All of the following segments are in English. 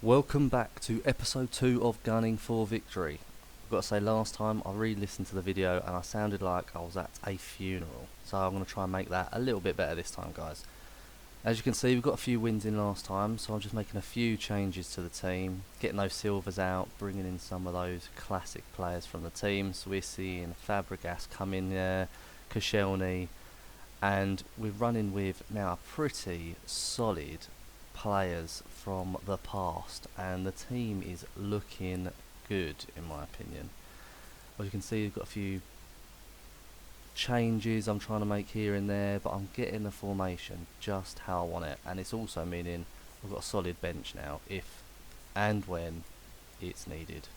Welcome back to episode 2 of Gunning for Victory. I've got to say, last time I re-listened to the video and I sounded like I was at a funeral, so I'm going to try and make that a little bit better this time, guys. As you can see, we've got a few wins in last time, so I'm just making a few changes to the team, getting those silvers out, bringing in some of those classic players from the team. So we're seeing Fabregas come in there, Koscielny, and we're running with now a pretty solid players from the past, and the team is looking good in my opinion. As you can see, we've got a few changes I'm trying to make here and there, but I'm getting the formation just how I want it, and it's also meaning I've got a solid bench now if and when it's needed.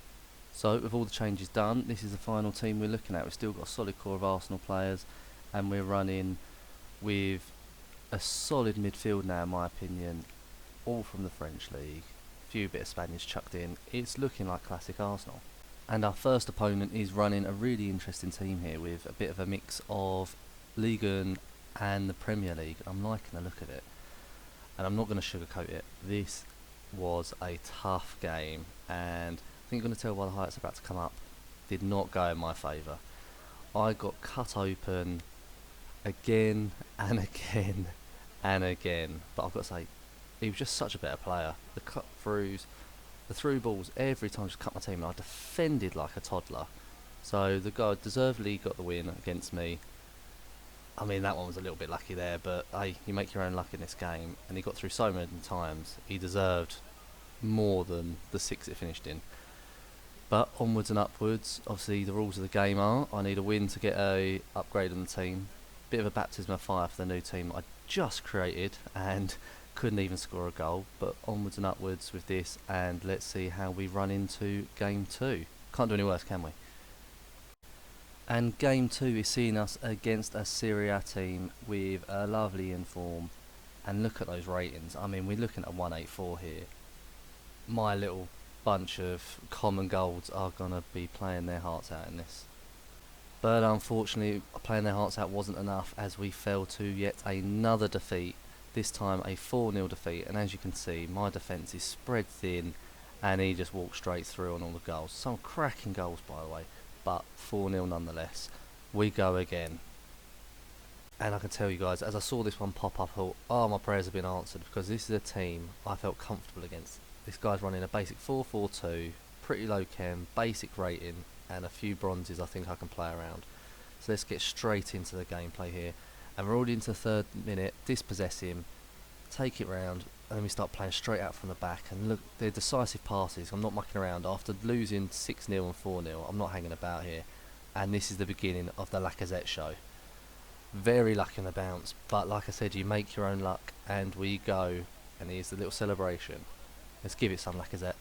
So with all the changes done, this is the final team we're looking at. We've still got a solid core of Arsenal players, and we're running with a solid midfield now in my opinion, all from the French league, few bit of Spaniards chucked in. It's looking like classic Arsenal. And our first opponent is running a really interesting team here with a bit of a mix of Ligue 1 and the Premier League. I'm liking the look of it, and I'm not going to sugarcoat it. This was a tough game, and I think you're going to tell by the highlights about to come up, did not go in my favour. I got cut open again and again and again, but I've got to say, he was just such a better player. The cut throughs, the through balls, every time just cut my team, and I defended like a toddler. So the guy deservedly got the win against me. I mean, that one was a little bit lucky there, but hey, you make your own luck in this game, and he got through so many times. He deserved more than the 6 it finished in. But onwards and upwards, obviously the rules of the game are, I need a win to get a upgrade on the team. Bit of a baptism of fire for the new team I just created, and couldn't even score a goal, but onwards and upwards with this, and let's see how we run into game 2. Can't do any worse, can we? And game 2 is seeing us against a Serie A team with a lovely inform, and look at those ratings. I mean, we're looking at 184 here. My little bunch of common golds are gonna be playing their hearts out in this. But unfortunately, playing their hearts out wasn't enough, as we fell to yet another defeat. This time a 4-0 defeat, and as you can see, my defence is spread thin, and he just walked straight through on all the goals. Some cracking goals, by the way, but 4-0 nonetheless. We go again. And I can tell you guys, as I saw this one pop up, I thought, oh, my prayers have been answered, because this is a team I felt comfortable against. This guy's running a basic 4-4-2, pretty low chem, basic rating, and a few bronzes I think I can play around. So let's get straight into the gameplay here. And we're already into the 3rd minute, dispossess him, take it round, and then we start playing straight out from the back. And look, they're decisive passes. I'm not mucking around. After losing 6-0 and 4-0, I'm not hanging about here. And this is the beginning of the Lacazette show. Very lucky on the bounce, but like I said, you make your own luck, and we go. And here's the little celebration. Let's give it some, Lacazette.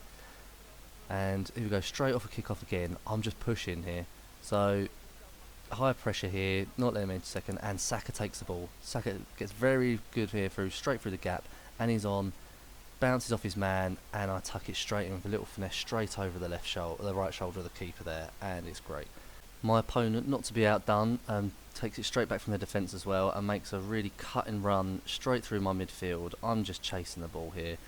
And here we go, straight off a kick-off again. I'm just pushing here. So high pressure here, not letting him into second, and Saka takes the ball. Saka gets very good here, straight through the gap, and he's on, bounces off his man, and I tuck it straight in with a little finesse straight over the the right shoulder of the keeper there, and it's great. My opponent, not to be outdone, takes it straight back from the defence as well, and makes a really cutting run straight through my midfield. I'm just chasing the ball here,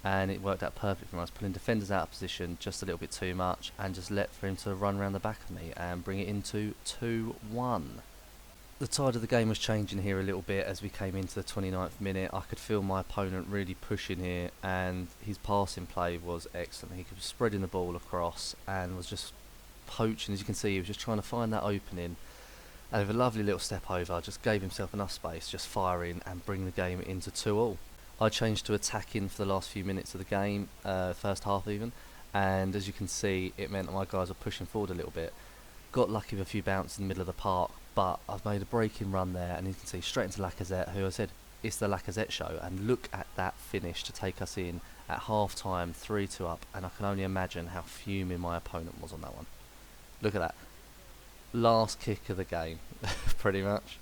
and it worked out perfect for me. I was pulling defenders out of position just a little bit too much, and just let for him to run around the back of me and bring it into 2-1. The tide of the game was changing here a little bit as we came into the 29th minute. I could feel my opponent really pushing here, and his passing play was excellent. He was spreading the ball across and was just poaching. As you can see, he was just trying to find that opening, and with a lovely little step over, just gave himself enough space, just firing and bring the game into 2-2. I changed to attacking for the last few minutes of the game, first half even, and as you can see, it meant that my guys were pushing forward a little bit. Got lucky with a few bounces in the middle of the park, but I've made a breaking run there, and you can see straight into Lacazette, who I said, it's the Lacazette show, and look at that finish to take us in at half time, 3-2 up, and I can only imagine how fuming my opponent was on that one. Look at that. Last kick of the game, pretty much.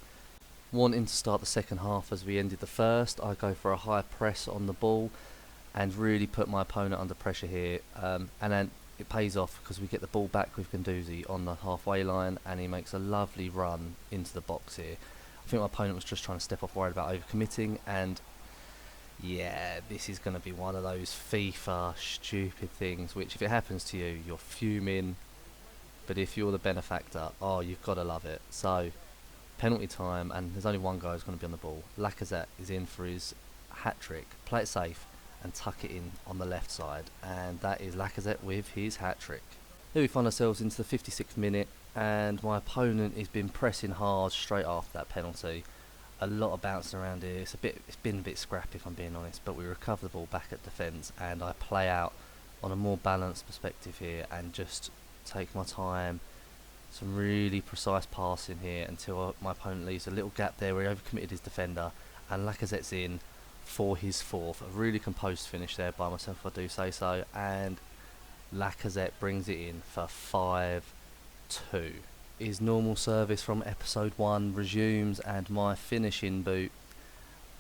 Wanting to start the second half as we ended the first, I go for a high press on the ball and really put my opponent under pressure here, and then it pays off because we get the ball back with Guendouzi on the halfway line, and he makes a lovely run into the box here. I think my opponent was just trying to step off, worried about overcommitting, and Yeah, this is going to be one of those FIFA stupid things which, if it happens to you, you're fuming. But if you're the benefactor, oh, you've got to love it. So, penalty time, and there's only one guy who's going to be on the ball. Lacazette is in for his hat trick. Play it safe and tuck it in on the left side. And that is Lacazette with his hat trick. Here we find ourselves into the 56th minute, and my opponent has been pressing hard straight after that penalty. A lot of bouncing around here. It's been a bit scrappy, if I'm being honest, but we recover the ball back at defence, and I play out on a more balanced perspective here and just take my time. Some really precise passing here until my opponent leaves a little gap there where he overcommitted his defender, and Lacazette's in for his fourth. A really composed finish there by myself, if I do say so, and Lacazette brings it in for 5-2. His normal service from episode 1 resumes, and my finishing boot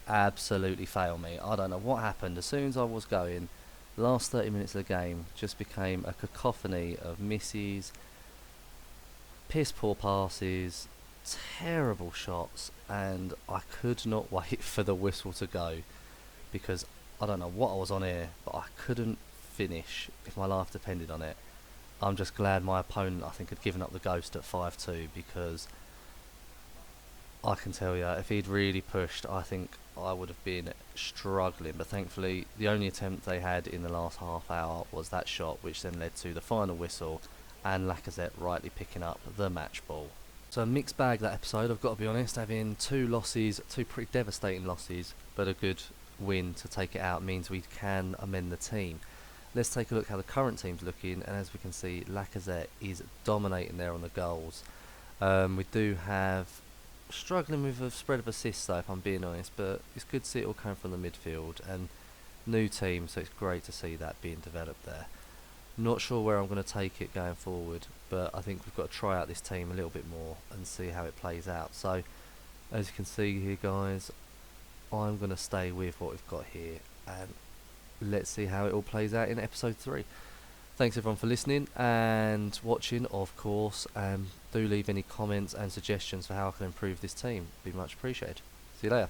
absolutely failed me. I don't know what happened. As soon as I was going, last 30 minutes of the game just became a cacophony of misses, piss poor passes, terrible shots, and I could not wait for the whistle to go, because I don't know what I was on here, but I couldn't finish if my life depended on it. I'm just glad my opponent, I think, had given up the ghost at 5-2, because I can tell you, if he'd really pushed, I think I would have been struggling. But thankfully, the only attempt they had in the last half hour was that shot, which then led to the final whistle and Lacazette rightly picking up the match ball. So a mixed bag that episode, I've got to be honest. Having two pretty devastating losses, but a good win to take it out means we can amend the team. Let's take a look how the current team's looking, and as we can see, Lacazette is dominating there on the goals. We do have struggling with a spread of assists though, if I'm being honest, but it's good to see it all coming from the midfield, and new team, so it's great to see that being developed there. Not sure where I'm going to take it going forward, but I think we've got to try out this team a little bit more and see how it plays out. So as you can see here, guys, I'm going to stay with what we've got here, and let's see how it all plays out in episode 3. Thanks everyone for listening and watching, of course. Do leave any comments and suggestions for how I can improve this team. Be much appreciated. See you later.